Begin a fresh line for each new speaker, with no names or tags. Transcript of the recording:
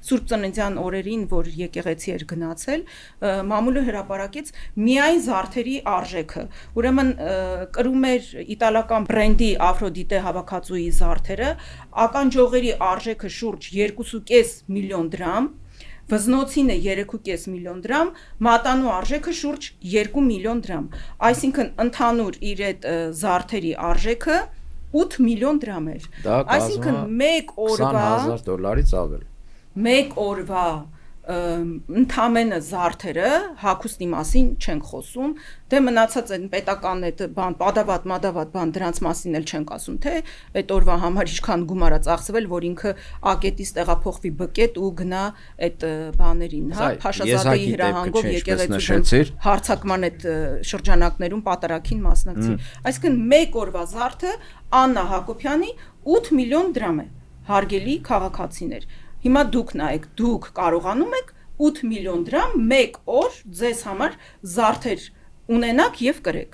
Սուրբ Ծննդյան օրերին, որ եկեղեցի էր գնացել, մամուլը հրապարակեց միայն զարդերի արժեքը։ Ուրեմն կրում էր իտալական բրենդի Աֆրոդիտե հավաքածուի զարդերը, ականջողերի արժեքը շուրջ 2.5 միլիոն դրամ, վզնոցինը 3.5 միլիոն դրամ, մատանու արժեքը շուրջ 2 միլիոն դրամ, այսինքն ընդհանուր իր այդ զարդերի արժեքը 8 միլիոն դրամ էր, այսինքն մեկ օրվա
$20,000-ից ավել,
մեկ օրվա ընդամենը զարդերը հագուստի մասին չենք խոսում, դե մնացած են պետական այդ բան, մադավատ բան, դրանց մասին էլ չենք ասում, թե այդ օրվա համար ինչքան գումար է ծախսվել, որ ինքը ակետից տեղափոխվի բկետ ու գնա այդ բաներին, հա, Փաշազադեի հրահանգով եկեղեցու հարցակման այդ շրջանակներում պատարագին մասնակցի, այսինքն մեկ օրվա զարդը Աննա Հակոբյանի 8 միլիոն դրամ է, հարգելի քաղաքացիներ, հիմա դուք նայեք, դուք կարողանում եք 8 միլիոն դրամ մեկ օր ձեզ համար զարդեր ունենաք եւ կրեք։